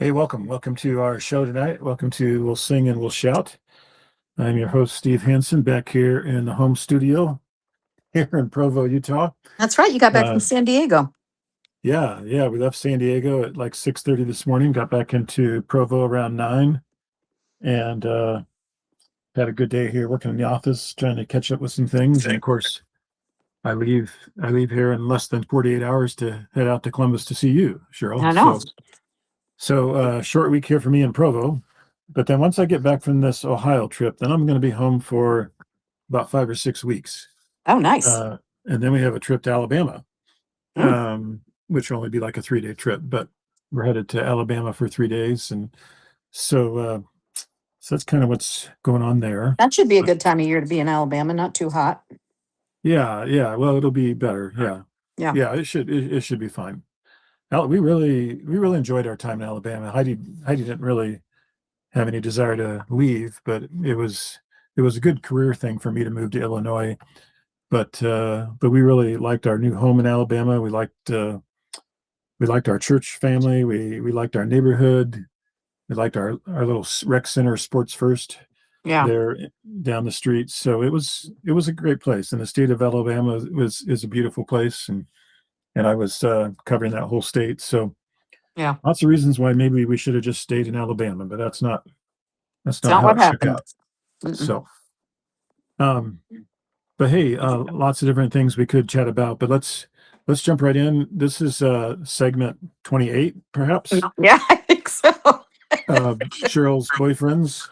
Hey, welcome. Welcome to our show tonight. Welcome to We'll Sing and We'll Shout. I'm your host, Steve Hansen, back here in the home studio here in Provo, Utah. That's right. You got back from Uh, San Diego. yeah, we left San Diego at like 6:30 this morning, got back into Provo around 9, and had a good day here working in the office, trying to catch up with some things. And of course, I leave here in less than 48 hours to head out to Columbus to see you, Cheryl. I know. So short week here for me in Provo. But then once I get back from this Ohio trip, then I'm going to be home for about 5 or 6 weeks. Oh, nice. And then we have a trip to Alabama, Mm, which will only be like a 3-day trip, but we're headed to Alabama for 3 days. And so that's kind of what's going on there. that should be a But good time of year to be in Alabama. Not too hot. yeah. Well, it'll be better. Yeah. Yeah. Yeah, it should be fine. We really enjoyed our time in Alabama. Heidi didn't really have any desire to leave, but it was a good career thing for me to move to Illinois. But we really liked our new home in Alabama. We liked our church family. We liked our neighborhood. We liked our little rec center, Sports First, Yeah. there down the street. So it was a great place. And the state of Alabama is a beautiful place. And I was covering that whole state. So Yeah. lots of reasons why maybe we should have just stayed in Alabama, but that's It's not not how what it shook happened. out. Mm-mm. So, um, but hey, lots of different things we could chat about, but let's jump right in. This is segment 28, perhaps. Yeah, I think so. Cheryl's boyfriend's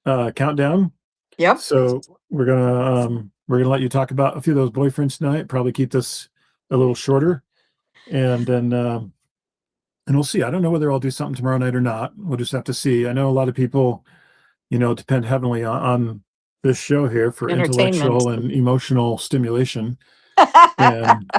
countdown. Yep. So we're gonna let you talk about a few of those boyfriends tonight. Probably keep this a little shorter, and then and we'll see. I don't know whether I'll do something tomorrow night or not. We'll just have to see. I know a lot of people, depend heavily on this show here for Entertainment. intellectual and emotional stimulation, and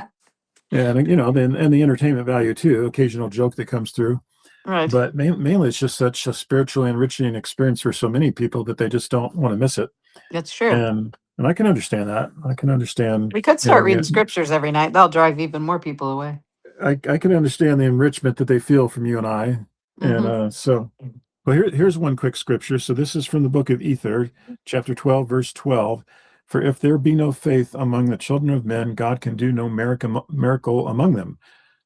and the entertainment value too. Occasional joke that comes through, Right. but mainly it's just such a spiritually enriching experience for so many people that they just don't want to miss it. That's true. And I can understand that. I can understand. We could start reading scriptures every night. That'll drive even more people away. I can understand the enrichment that they feel from you and I. And Hmm. well, here's one quick scripture. So this is from the book of Ether, chapter 12, verse 12. For if there be no faith among the children of men, God can do no miracle among them.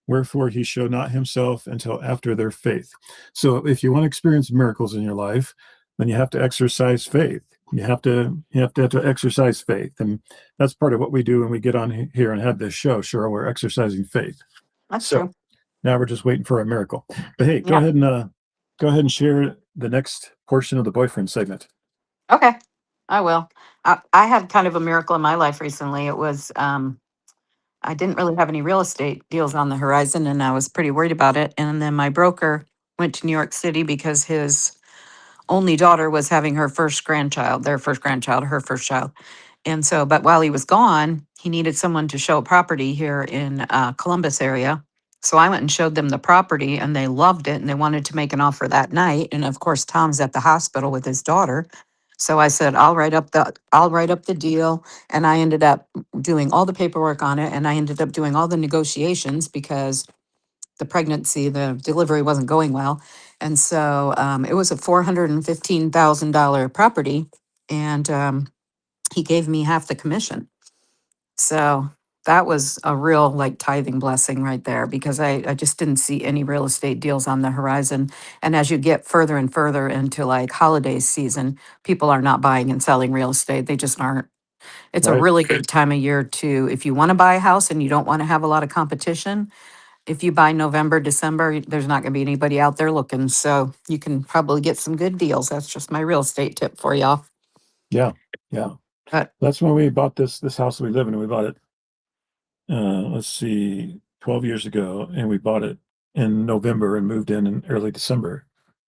Wherefore he showed not himself until after their faith. So if you want to experience miracles in your life, then you have to exercise faith. You have to exercise faith. And that's part of what we do when we get on here and have this show. Sure, we're exercising faith. That's So true. now we're just waiting for a miracle. But hey, Yeah. go ahead and share the next portion of the boyfriend segment. Okay. I will. I had kind of a miracle in my life recently. It was I didn't really have any real estate deals on the horizon, and I was pretty worried about it. And then my broker went to New York City because his only daughter was having her first grandchild, their first grandchild, her first child. And so, but while he was gone, he needed someone to show a property here in Columbus area. So I went and showed them the property, and they loved it, and they wanted to make an offer that night. And of course, Tom's at the hospital with his daughter. So I said, I'll write up the deal. And I ended up doing all the paperwork on it, and I ended up doing all the negotiations because the delivery wasn't going well. And so it was a $415,000 property, and he gave me half the commission. So that was a real like tithing blessing right there because I just didn't see any real estate deals on the horizon. And as you get further and further into like holiday season, people are not buying and selling real estate. They just aren't. It's a Right. really good time of year to, if you want to buy a house and you don't want to have a lot of competition, if you buy November, December, there's not going to be anybody out there looking. So you can probably get some good deals. That's just my real estate tip for y'all. Yeah. Yeah. But That's when we bought this house that we live in. We bought it, let's see, 12 years ago, and we bought it in November and moved in early December.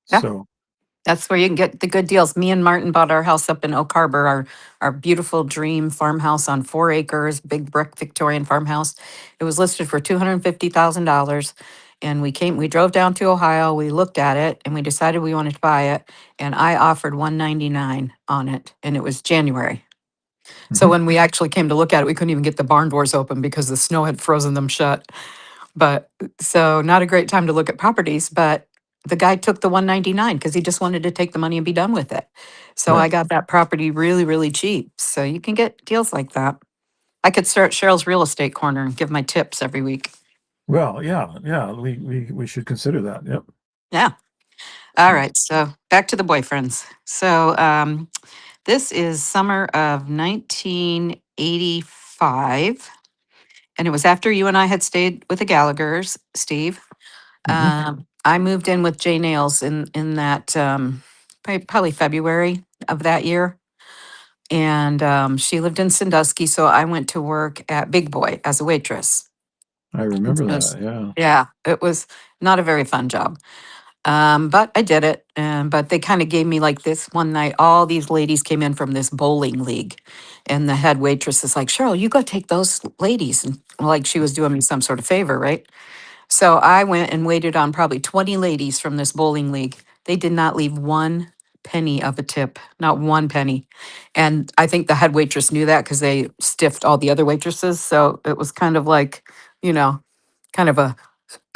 yeah, So that's where you can get the good deals. Me and Martin bought our house up in Oak Harbor, our beautiful dream farmhouse on 4 acres, big brick Victorian farmhouse. It was listed for $250,000. And we drove down to Ohio, we looked at it, and we decided we wanted to buy it. And I offered 199 on it, and it was January. So mhm. when we actually came to look at it, we couldn't even get the barn doors open because the snow had frozen them shut. But so not a great time to look at properties, but the guy took the 199 because he just wanted to take the money and be done with it. So I Right. got that property really, really cheap. So you can get deals like that. I could start Cheryl's real estate corner and give my tips every week. Well, yeah, we should consider that. Yep. Yeah. All So, right. So back to the boyfriends. So this is summer of 1985. And it was after you and I had stayed with the Gallaghers, Steve. mhm, I moved in with Jay Nails in that probably February of that year. And she lived in Sandusky. So I went to work at Big Boy as a waitress. I It remember was- that. Yeah. yeah, it was not a very fun job. But I did it. But they kind of gave me like this one night. All these ladies came in from this bowling league. And the head waitress is like, Cheryl, you go take those ladies. And like she was doing me some sort of favor, right? So I went and waited on probably 20 ladies from this bowling league. They did not leave one penny of a tip, not one penny. And I think the head waitress knew that because they stiffed all the other waitresses. So it was kind of like, you know, kind of a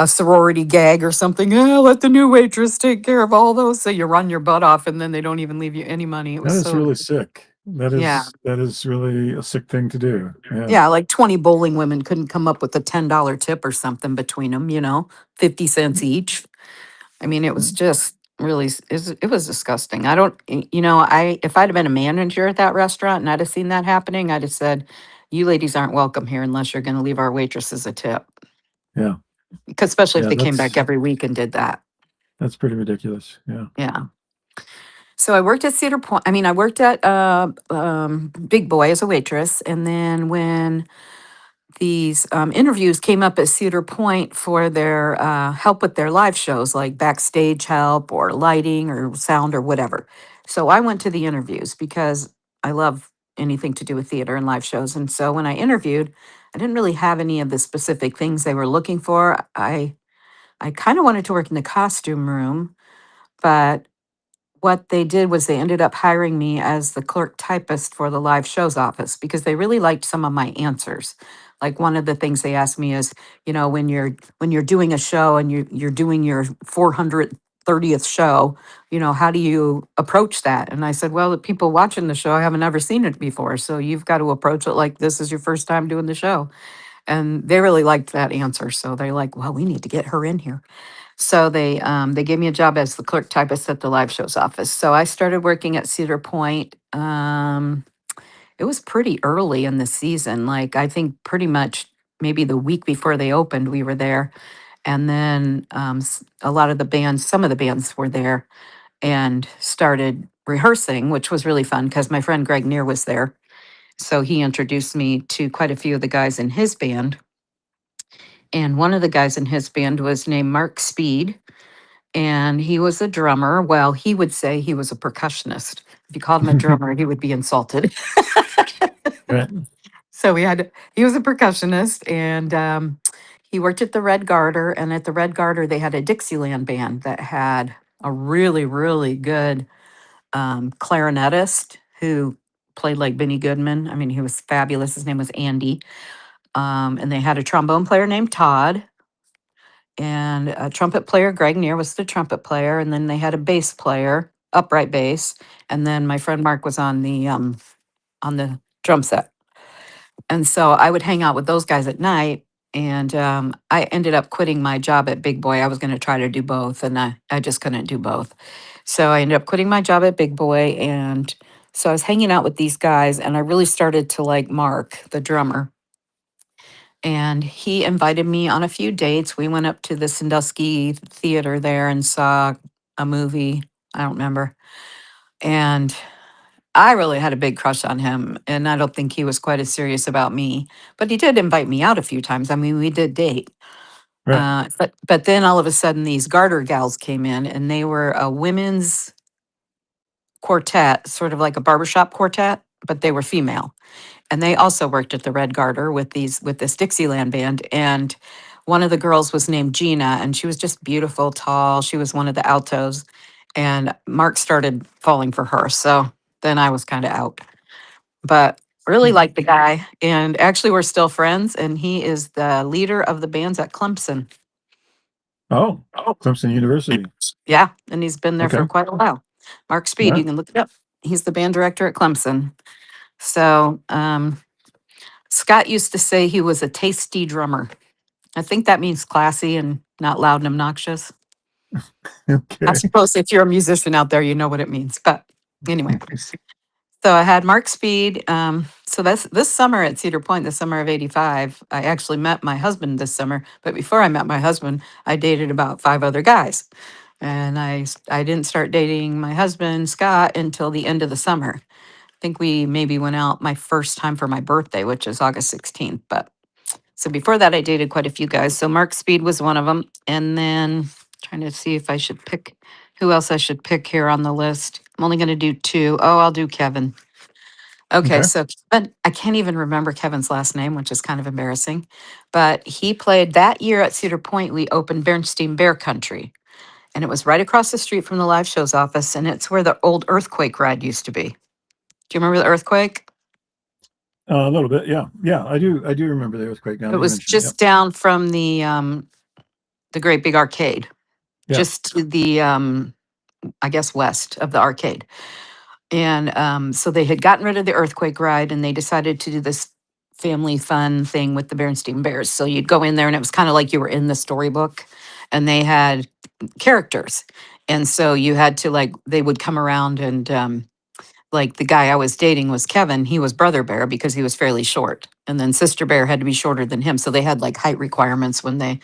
sorority gag or something. Oh, let the new waitress take care of all those. So you run your butt off and then they don't even leave you any money. It was That is so, really sick. yeah. That is really a sick thing to do. Yeah. Yeah, like 20 bowling women couldn't come up with a $10 tip or something between them, 50 cents each. I mean, it was just really, it was disgusting. I don't, if I'd have been a manager at that restaurant and I'd have seen that happening, I'd have said, you ladies aren't welcome here unless you're going to leave our waitresses a tip. Yeah. Because especially if Yeah. they came back every week and did that. That's pretty ridiculous. Yeah. Yeah. So I worked at Cedar Point. I mean, I worked at Big Boy as a waitress. And then when these interviews came up at Cedar Point for their help with their live shows, like backstage help or lighting or sound or whatever. So I went to the interviews because I love anything to do with theater and live shows. And so when I interviewed, I didn't really have any of the specific things they were looking for. I kind of wanted to work in the costume room, but what they did was they ended up hiring me as the clerk typist for the live shows office because they really liked some of my answers. Like one of the things they asked me is, when you're doing a show and you're doing your 430th show, how do you approach that? And I said, well, the people watching the show haven't ever seen it before, so you've got to approach it like this is your first time doing the show. And they really liked that answer, so they're like, well, we need to get her in here. So they gave me a job as the clerk typist at the live shows office. So I started working at Cedar Point. It was pretty early in the season. Like I think pretty much maybe the week before they opened, we were there. And then a lot of the bands, some of the bands were there and started rehearsing, which was really fun because my friend Greg Neer was there. So he introduced me to quite a few of the guys in his band. And one of the guys in his band was named Mark Speed, and he was a drummer. Well, he would say he was a percussionist. If you called him a drummer, he would be insulted. Right. So he was a percussionist, and he worked at the Red Garter. And at the Red Garter, they had a Dixieland band that had a really, really good clarinetist who played like Benny Goodman. I mean, he was fabulous. His name was Andy. And they had a trombone player named Todd, and a trumpet player. Greg Neer was the trumpet player, and then they had a bass player, upright bass, and then my friend Mark was on the drum set. And so I would hang out with those guys at night. And I ended up quitting my job at Big Boy. I was going to try to do both, and I just couldn't do both. So I ended up quitting my job at Big Boy. And so I was hanging out with these guys, and I really started to like Mark, the drummer. And he invited me on a few dates. We went up to the Sandusky Theater there and saw a movie. I don't remember. And I really had a big crush on him. And I don't think he was quite as serious about me. But he did invite me out a few times. I mean, we did date. Right. But then all of a sudden, these Garter gals came in, and they were a women's quartet, sort of like a barbershop quartet, but they were female, and they also worked at the Red Garter with this Dixieland band. And one of the girls was named Gina, and she was just beautiful, tall. She was one of the altos, and Mark started falling for her. So then I was kind of out, but really liked the guy, and actually we're still friends. And he is the leader of the bands at Clemson. Oh, Clemson University. Yeah, and he's been there Okay. for quite a while. Mark All Speed, you right. can look it up. He's the band director at Clemson. So Scott used to say he was a tasty drummer. I think that means classy and not loud and obnoxious. I Okay. suppose if you're a musician out there, you know what it means. But anyway, so I had Mark Speed. So that's this summer at Cedar Point, the summer of '85. I actually met my husband this summer. But before I met my husband, I dated about 5 other guys. And I didn't start dating my husband, Scott, until the end of the summer. I think we maybe went out my first time for my birthday, which is August 16th. But so before that, I dated quite a few guys. So Mark Speed was one of them. And then trying to see if I should pick who else I should pick here on the list. I'm only going to do two. Oh, I'll do Kevin. Okay, Okay. so Kevin, I can't even remember Kevin's last name, which is kind of embarrassing. But he played that year at Cedar Point. We opened Bernstein Bear Country, and it was right across the street from the live shows office, and it's where the old earthquake ride used to be. Do you remember the earthquake? A little bit. Yeah. Yeah. I do. I do remember the earthquake now It that you was mentioned it. Yep. just down from the great big arcade, Yeah. just to the I guess west of the arcade. And so they had gotten rid of the earthquake ride and they decided to do this family fun thing with the Bernstein Bears. So you'd go in there and it was kind of like you were in the storybook and they had characters. And so you had to like, they would come around and like the guy I was dating was Kevin. He was Brother Bear because he was fairly short. And then Sister Bear had to be shorter than him. So they had like height requirements when they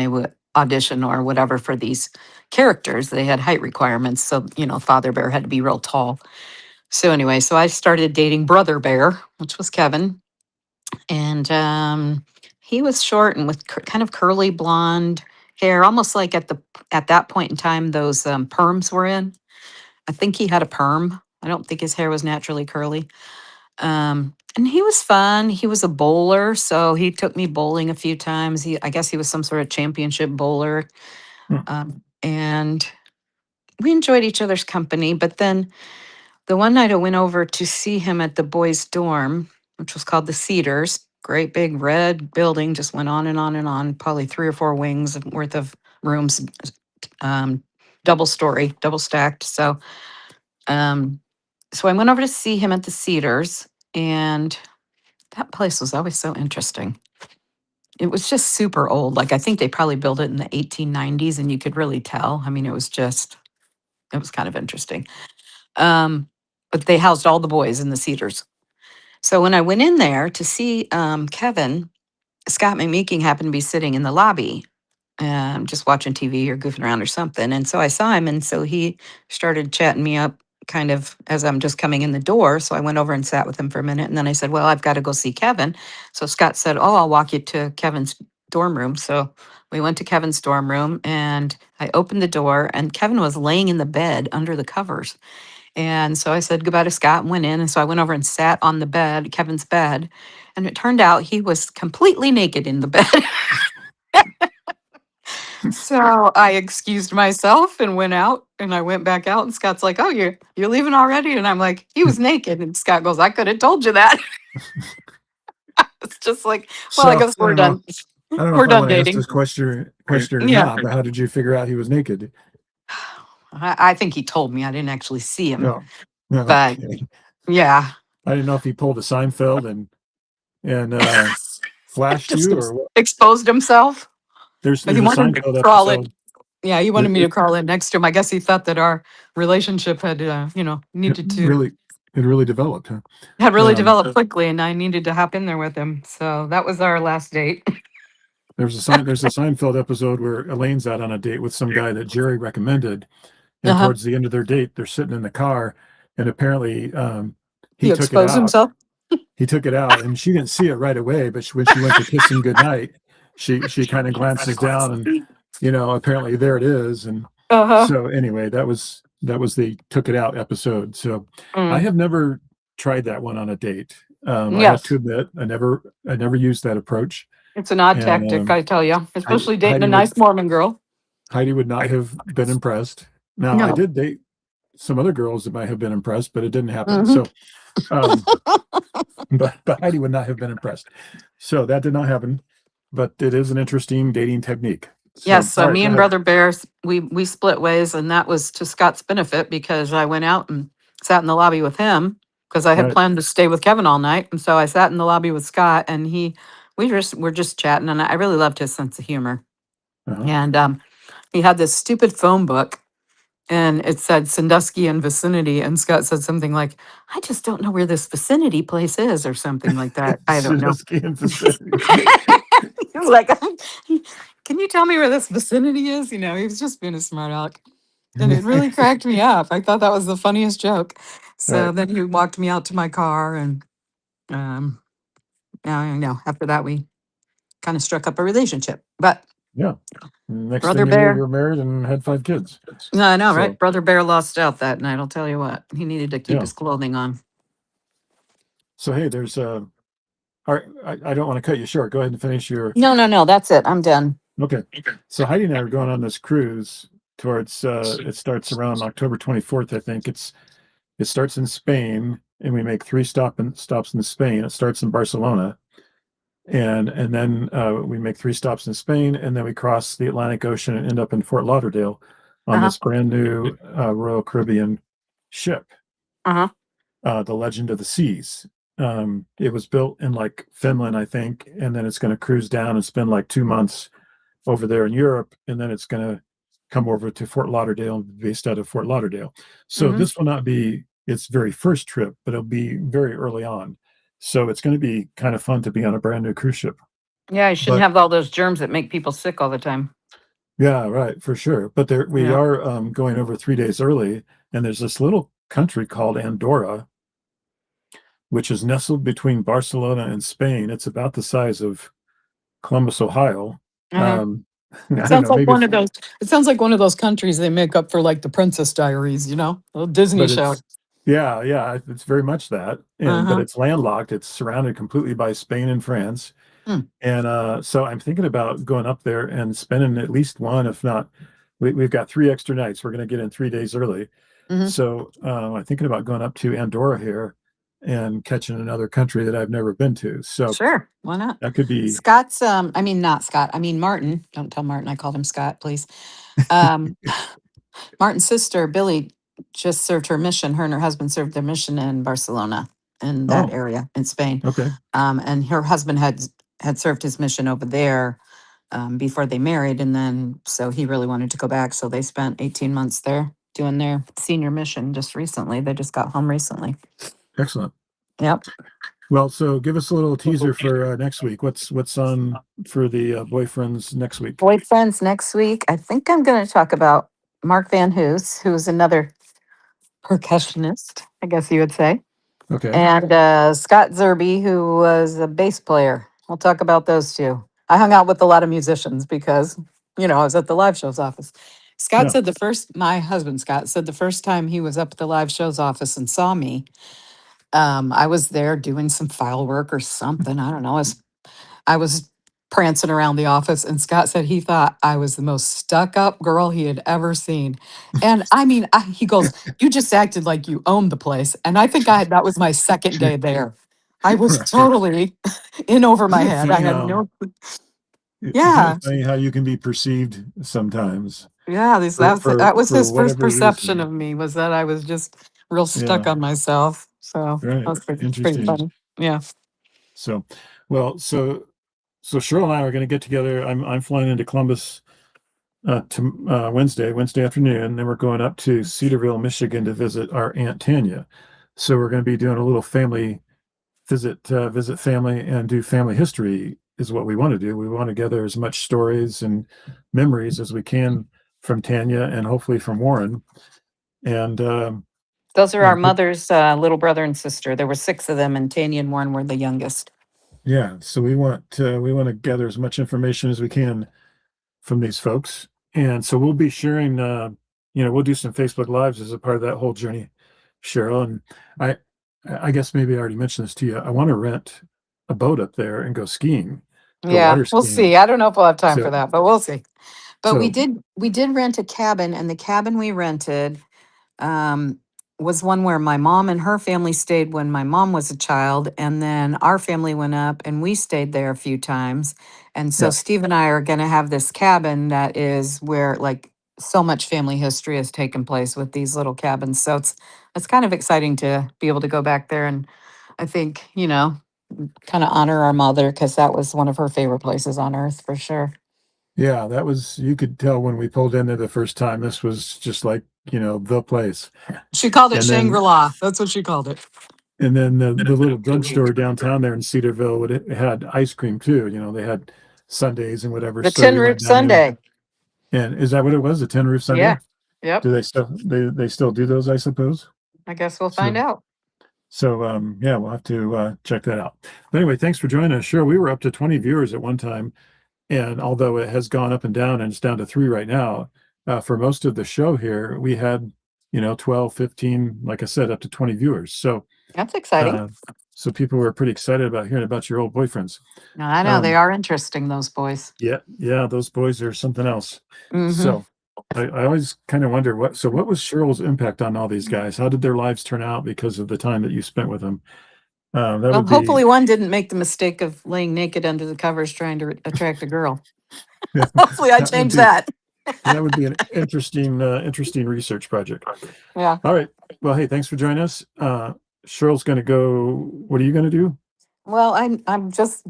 would audition or whatever for these characters. They had height requirements. So, Father Bear had to be real tall. So anyway, so I started dating Brother Bear, which was Kevin. And he was short and with kind of curly blonde hair, almost like at that point in time those perms were in. I think he had a perm. I don't think his hair was naturally curly. And he was fun. He was a bowler, so he took me bowling a few times. I guess he was some sort of championship bowler. Hmm. And we enjoyed each other's company. But then the one night I went over to see him at the boys' dorm, which was called the Cedars, great big red building, just went on and on and on, probably 3 or 4 wings worth of rooms, um, double story, double stacked. Um, so I went over to see him at the Cedars, and that place was always so interesting. It was just super old. Like I think they probably built it in the 1890s, and you could really tell. I mean, it was kind of interesting. Um, but they housed all the boys in the Cedars. So when I went in there to see Kevin, Scott McMeeking happened to be sitting in the lobby, just watching TV or goofing around or something. And so I saw him, and so he started chatting me up kind of as I'm just coming in the door. So I went over and sat with him for a minute. And then I said, well, I've got to go see Kevin. So Scott said, oh, I'll walk you to Kevin's dorm room. So we went to Kevin's dorm room and I opened the door, and Kevin was laying in the bed under the covers. And so I said goodbye to Scott and went in. And so I went over and sat on the bed, Kevin's bed. And it turned out he was completely naked in the bed. So I excused myself and went out, and I went back out, and Scott's like, "Oh, you're leaving already?" And I'm like, "He was naked." And Scott goes, "I could have told you that." It's just like, well, I So guess I we're don't know. done. I don't know We're if I done want to ask dating. this question or Yeah. not, but how did you figure out he was naked? I think he told me. I didn't actually see him, No. No. but Okay. yeah, I didn't know if he pulled a Seinfeld and flashed just you or what. exposed himself. There's He a wanted to Seinfeld crawl in. episode Yeah, he wanted that me to crawl in next to him. I guess he thought that our relationship had, it needed to really it really developed, huh? had really Um, developed quickly, and I needed to hop in there with him. So that was our last date. there's a Seinfeld episode where Elaine's out on a date with some guy that Jerry recommended, and Uh-huh. towards the end of their date, they're sitting in the car, and apparently He he took it exposed out. himself. He took it out, and she didn't see it right away. But when she went to kiss him goodnight, she kind of glances down, and apparently there it is. And Uh-huh. so anyway, that was the took it out episode. So I Mm. have never tried that one on a date. I have to Yes. admit, I never used that approach. It's an odd And tactic, I tell you, especially dating a Heidi would nice Mormon girl. not have been impressed. Now I No. did date some other girls that might have been impressed, but it didn't happen. Hmm. So, um, but Heidi would not have been impressed. So that did not happen. But it is an interesting dating technique. So, Yes, so all right, me go and ahead. Brother Bears, we split ways, and that was to Scott's benefit because I went out and sat in the lobby with him because I had Right. planned to stay with Kevin all night, and so I sat in the lobby with Scott, and we just were just chatting, and I really loved his sense of humor. Uh-huh. And he had this stupid phone book, and it said Sandusky and vicinity, and Scott said something like, "I just don't know where this vicinity place is," or something like that. I don't know. Sandusky and vicinity. He was like, "Can you tell me where this vicinity is?" He was just being a smart aleck. And it really cracked me up. I thought that was the funniest joke. So Right. then he walked me out to my car, and um, after that, we kind of struck up a relationship. But Yeah. Next thing Brother you knew, Bear, you were married and had 5 kids. no, I know, So, right? Brother Bear lost out that night. I'll tell you what, he needed to keep yeah. his clothing on. So, hey, there's all right, I don't want to cut you short. Go ahead and finish your. No, no, no, that's it. I'm done. Okay. So Heidi and I are going on this cruise towards it starts around October 24th, I think. It starts in Spain and we make stops in Spain. It starts in Barcelona and then we make 3 stops in Spain and then we cross the Atlantic Ocean and end up in Fort Lauderdale on Uh-huh. this brand new Royal Caribbean ship, Uh-huh. the Legend of the Seas. It was built in like Finland, I think, and then it's going to cruise down and spend like 2 months over there in Europe, and then it's going to come over to Fort Lauderdale and be based out of Fort Lauderdale. So Hmm. this will not be its very first trip, but it'll be very early on. So it's going to be kind of fun to be on a brand new cruise ship. Yeah, I shouldn't But have all those germs that make people sick all the time. yeah, right, for sure. But there we Yeah. are going over 3 days early, and there's this little country called Andorra, which is nestled between Barcelona and Spain. It's about the size of Columbus, Ohio. Uh-huh. Um, It I don't sounds know, like maybe one it's, of those. It sounds like one of those countries they make up for like the Princess Diaries, a Disney but show. it's yeah, yeah, it's very much that. And but Uh-huh. it's landlocked. It's surrounded completely by Spain and France. Hmm. And so I'm thinking about going up there and spending at least one, if not, we've got 3 extra nights. We're going to get in 3 days early. Hmm. So I'm thinking about going up to Andorra here and catching another country that I've never been to. So Sure. Why not? that could be Scott's I mean not Scott, I mean Martin. Don't tell Martin I called him Scott, please. Um Martin's sister, Billy, just served her mission. Her and her husband served their mission in Barcelona, in that oh, area in Spain. okay, And her husband had served his mission over there before they married, and then so he really wanted to go back. So they spent 18 months there doing their senior mission just recently. They just got home recently. excellent. Yep. Well, so give us a little teaser for next week. What's on for the boyfriends next week? Boyfriends next week. I think I'm going to talk about Mark Van Hoos, who's another percussionist, I guess you would say, Okay. and Scott Zerby, who was a bass player. We'll talk about those two. I hung out with a lot of musicians because, I was at the live shows office. Scott Yeah. said my husband Scott said the first time he was up at the live shows office and saw me, I was there doing some file work or something. I don't know. I was prancing around the office, and Scott said he thought I was the most stuck up girl he had ever seen. And I mean, he goes, "You just acted like you owned the place." And I think that was my second day there. I was Right. totally in over my Isn't it head. I funny had how no, isn't it yeah, funny how you can be perceived sometimes yeah. That was for his first whatever perception reason? of me, was that I was just real stuck Yeah. on myself. So Right. it's pretty Interesting. funny. Yeah. So, well, so Cheryl and I are going to get together. I'm flying into Columbus to Wednesday afternoon. Then we're going up to Cedarville, Michigan, to visit our Aunt Tanya. So we're going to be doing a little family visit family and do family history is what we want to do. We want to gather as much stories and memories as we can from Tanya and hopefully from Warren. And Those are our and mother's little brother and sister. There were six of them, and Tanya and Warren were the youngest. yeah, so we want to gather as much information as we can from these folks. And so we'll be sharing. We'll do some Facebook lives as a part of that whole journey, Cheryl. And I, I guess maybe I already mentioned this to you. I want to rent a boat up there and go skiing, go Yeah, water we'll skiing. see. I don't know if we'll have time for So, that, but we'll see. But we so did we did rent a cabin, and the cabin we rented, um, was one where my mom and her family stayed when my mom was a child, and then our family went up and we stayed there a few times. And so Yeah. Steve and I are going to have this cabin that is where like so much family history has taken place with these little cabins. So it's kind of exciting to be able to go back there, and I think, kind of honor our mother because that was one of her favorite places on earth for sure. Yeah, that was, you could tell when we pulled in there the first time, this was just like, the place. She called it And then Shangri-La. That's what she called it. and then the little drugstore downtown there in Cedarville it had ice cream too. They had sundaes and whatever. The So Tin we Roof went down there, Sunday. and is that what it was? A tin roof Yeah. sundae? Yep. Do they still do those, I suppose? I guess we'll find So out. yeah, we'll have to check that out. But anyway, thanks for joining us. Sure, we were up to 20 viewers at one time. And although it has gone up and down and it's down to 3 right now, for most of the show here, we had, 12, 15, like I said, up to 20 viewers. That's exciting. Uh, so people were pretty excited about hearing about your old boyfriends. No, I know they Um, are interesting, those boys. yeah, those boys are something else. Hmm. So I always kind of wonder what was Cheryl's impact on all these guys? How did their lives turn out because of the time that you spent with them? That Well, would be, hopefully one didn't make the mistake of laying naked under the covers trying to attract a girl. yeah, Hopefully I that would changed be, that. that would be an interesting research project. Yeah. All right. Well, hey, thanks for joining us. Cheryl's going to go. What are you going to do? Well, I'm just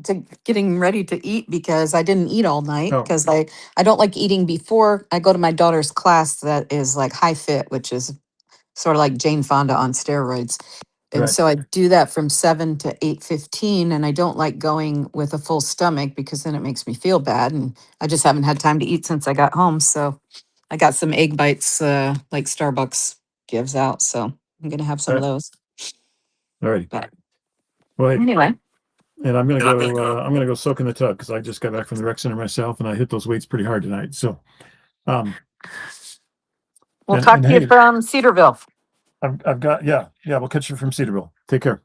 getting ready to eat because I didn't eat all night Oh, because I don't like eating before I go to my daughter's class that is like high fit, which is sort of like Jane Fonda on steroids. And right. so I do that from 7 to 8:15, and I don't like going with a full stomach because then it makes me feel bad, and I just haven't had time to eat since I got home. So I got some egg bites like Starbucks gives out, so I'm going to have some All of right. those. All right. But Well, hey, anyway, and I'm going to go. I'm going to go soak in the tub because I just got back from the rec center myself, and I hit those weights pretty hard tonight. So, um, we'll and talk to you hey, from Cedarville. I've got, yeah, we'll catch you from Cedarville. Take care.